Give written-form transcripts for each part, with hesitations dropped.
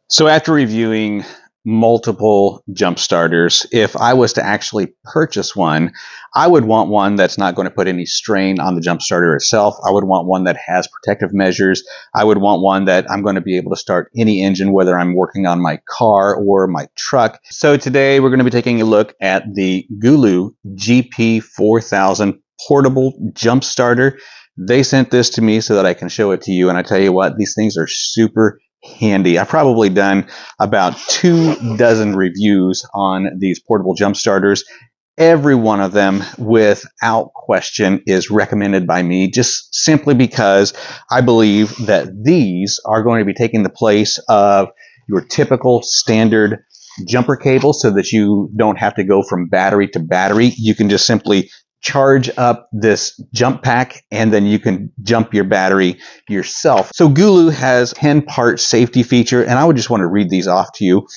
So after reviewing multiple jump starters, if I was to actually purchase one, I would want one that's not going to put any strain on the jump starter itself. I would want one that has protective measures. I would want one that I'm going to be able to start any engine, whether I'm working on my car or my truck. So today we're going to be taking a look at the GOOLOO GP4000 portable jump starter. They sent this to me so that I can show it to you, and I tell you what, these things are super handy. I've probably done about 24 reviews on these portable jump starters. Every one of them, without question, is recommended by me just simply because I believe that these are going to be taking the place of your typical standard jumper cable so that you don't have to go from battery to battery. You can just simply charge up this jump pack and then you can jump your battery yourself. So GOOLOO has 10-part safety feature, and I would just want to read these off to you.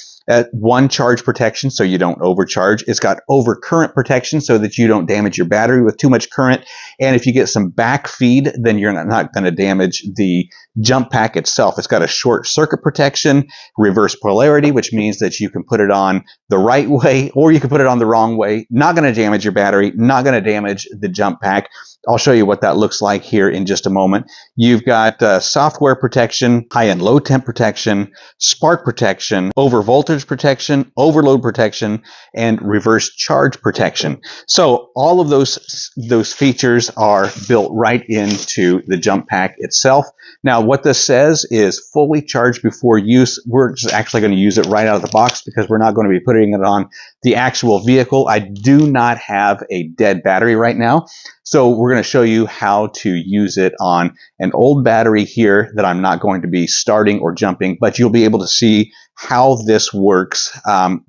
One, charge protection so you don't overcharge. It's got overcurrent protection so that you don't damage your battery with too much current. And if you get some back feed, then you're not going to damage the jump pack itself. It's got a short circuit protection, reverse polarity, which means that you can put it on the right way or you can put it on the wrong way. Not going to damage your battery, not going to damage the jump pack. I'll show you what that looks like here in just a moment. You've got software protection, high and low temp protection, spark protection, over voltage protection, overload protection, and reverse charge protection. So all of those features are built right into the jump pack itself. Now what this says is fully charged before use. We're just actually going to use it right out of the box because we're not going to be putting it on the actual vehicle. I do not have a dead battery right now, so we're going to show you how to use it on an old battery here that I'm not going to be starting or jumping, but you'll be able to see how this works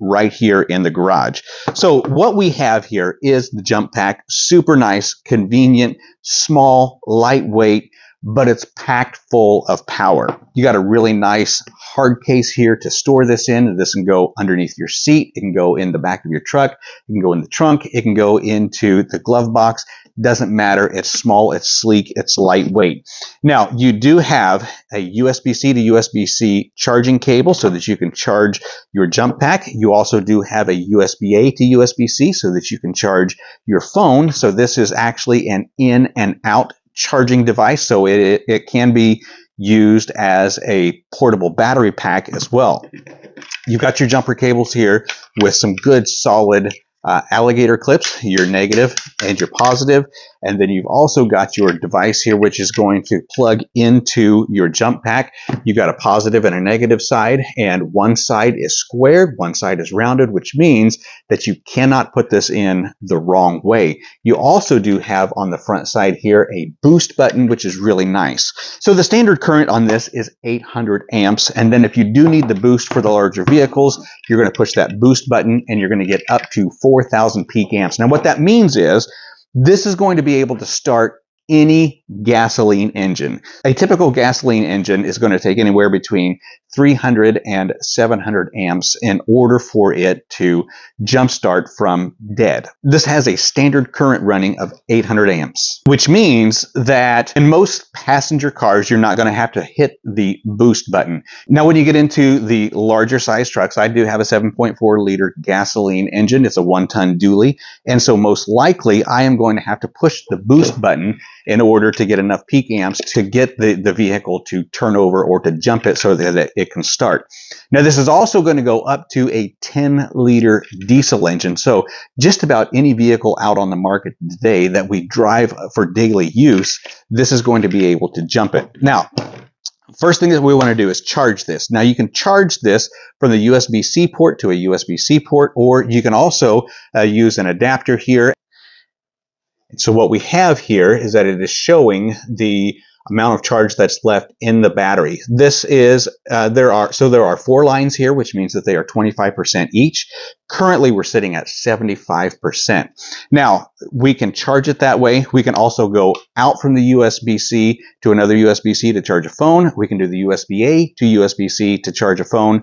right here in the garage. So what we have here is the jump pack. Super nice, convenient, small, lightweight, but it's packed full of power. You got a really nice hard case here to store this in. This can go underneath your seat. It can go in the back of your truck. It can go in the trunk. It can go into the glove box. Doesn't matter. It's small, it's sleek, it's lightweight. Now, you do have a USB-C to USB-C charging cable so that you can charge your jump pack. You also do have a USB-A to USB-C so that you can charge your phone. So this is actually an in and out charging device, so it can be used as a portable battery pack as well. You've got your jumper cables here with some good solid alligator clips, your negative and your positive, and then you've also got your device here which is going to plug into your jump pack. You've got a positive and a negative side, and one side is squared, one side is rounded, which means that you cannot put this in the wrong way. You also do have on the front side here a boost button, which is really nice. So the standard current on this is 800 amps, and then if you do need the boost for the larger vehicles, you're going to push that boost button and you're going to get up to 4,000 peak amps. Now what that means is this is going to be able to start any gasoline engine. A typical gasoline engine is going to take anywhere between 300 and 700 amps in order for it to jumpstart from dead. This has a standard current running of 800 amps, which means that in most passenger cars, you're not going to have to hit the boost button. Now, when you get into the larger size trucks, I do have a 7.4 liter gasoline engine. It's a 1-ton dually. And so most likely I am going to have to push the boost button in order to get enough peak amps to get the vehicle to turn over or to jump it so that it can start. Now, this is also going to go up to a 10-liter diesel engine. So just about any vehicle out on the market today that we drive for daily use, this is going to be able to jump it. Now, first thing that we want to do is charge this. Now, you can charge this from the USB-C port to a USB-C port, or you can also use an adapter here. So what we have here is that it is showing the amount of charge that's left in the battery. This is, there are 4 lines here, which means that they are 25% each. Currently, we're sitting at 75%. Now, we can charge it that way. We can also go out from the USB-C to another USB-C to charge a phone. We can do the USB-A to USB-C to charge a phone.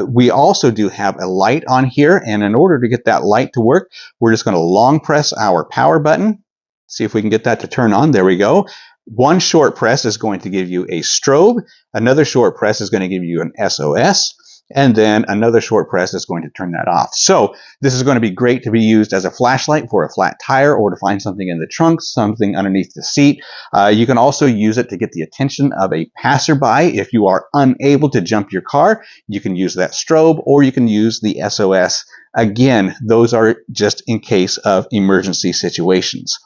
We also do have a light on here, and in order to get that light to work, we're just going to long press our power button. See if we can get that to turn on. There we go. One short press is going to give you a strobe. Another short press is going to give you an SOS. and then another short press is going to turn that off. So this is going to be great to be used as a flashlight for a flat tire or to find something in the trunk, something underneath the seat. You can also use it to get the attention of a passerby. If you are unable to jump your car, you can use that strobe, or you can use the SOS. Again, those are just in case of emergency situations.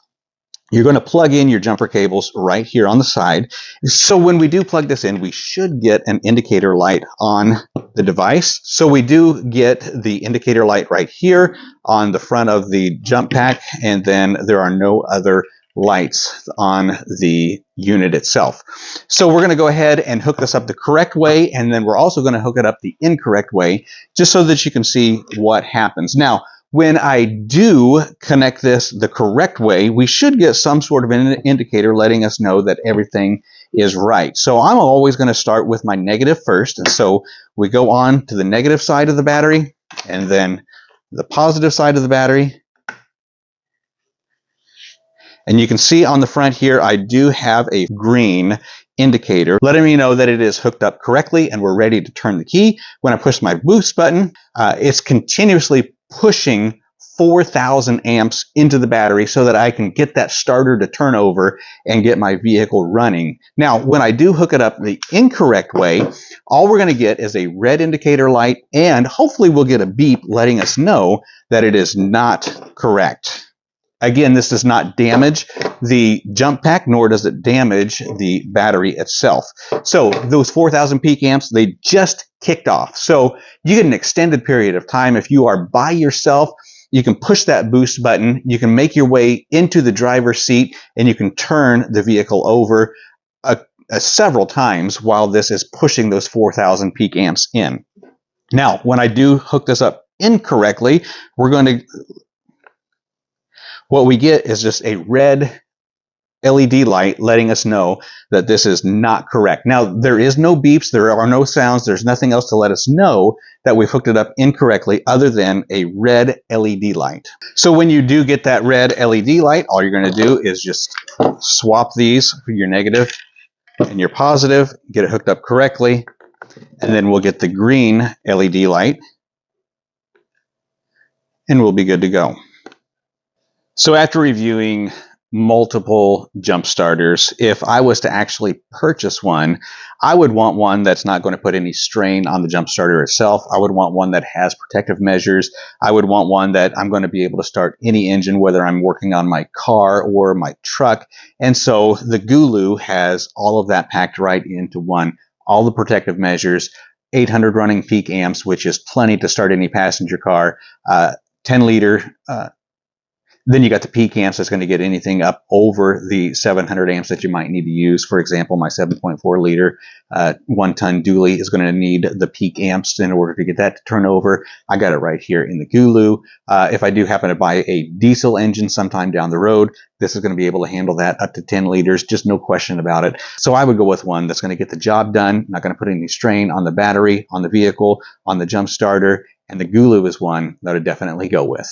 You're going to plug in your jumper cables right here on the side. So when we do plug this in, we should get an indicator light on the device. So we do get the indicator light right here on the front of the jump pack, and then there are no other lights on the unit itself. So we're going to go ahead and hook this up the correct way, and then we're also going to hook it up the incorrect way, just so that you can see what happens. Now, when I do connect this the correct way, we should get some sort of an indicator letting us know that everything is right. So I'm always going to start with my negative first. And so we go on to the negative side of the battery, and then the positive side of the battery. And you can see on the front here, I do have a green indicator letting me know that it is hooked up correctly and we're ready to turn the key. When I push my boost button, it's continuously pushing 4,000 amps into the battery so that I can get that starter to turn over and get my vehicle running. Now, when I do hook it up the incorrect way, all we're going to get is a red indicator light, and hopefully we'll get a beep letting us know that it is not correct. Again, this does not damage the jump pack, nor does it damage the battery itself. So those 4,000 peak amps, they just kicked off. So you get an extended period of time. If you are by yourself, you can push that boost button, you can make your way into the driver's seat, and you can turn the vehicle over several times while this is pushing those 4,000 peak amps in. Now, when I do hook this up incorrectly, what we get is just a red LED light letting us know that this is not correct. Now, there is no beeps, there are no sounds, there's nothing else to let us know that we've hooked it up incorrectly other than a red LED light. So when you do get that red LED light, all you're going to do is just swap these for your negative and your positive, get it hooked up correctly, and then we'll get the green LED light, and we'll be good to go. So after reviewing multiple jump starters, if I was to actually purchase one, I would want one that's not going to put any strain on the jump starter itself. I would want one that has protective measures. I would want one that I'm going to be able to start any engine, whether I'm working on my car or my truck. And so the GOOLOO has all of that packed right into one. All the protective measures, 800 running peak amps, which is plenty to start any passenger car, 10-liter. Then you got the peak amps that's going to get anything up over the 700 amps that you might need to use. For example, my 7.4 liter 1-ton dually is going to need the peak amps in order to get that to turn over. I got it right here in the GOOLOO. If I do happen to buy a diesel engine sometime down the road, this is going to be able to handle that up to 10 liters, just no question about it. So I would go with one that's going to get the job done, not going to put any strain on the battery, on the vehicle, on the jump starter, and the GOOLOO is one that I'd definitely go with.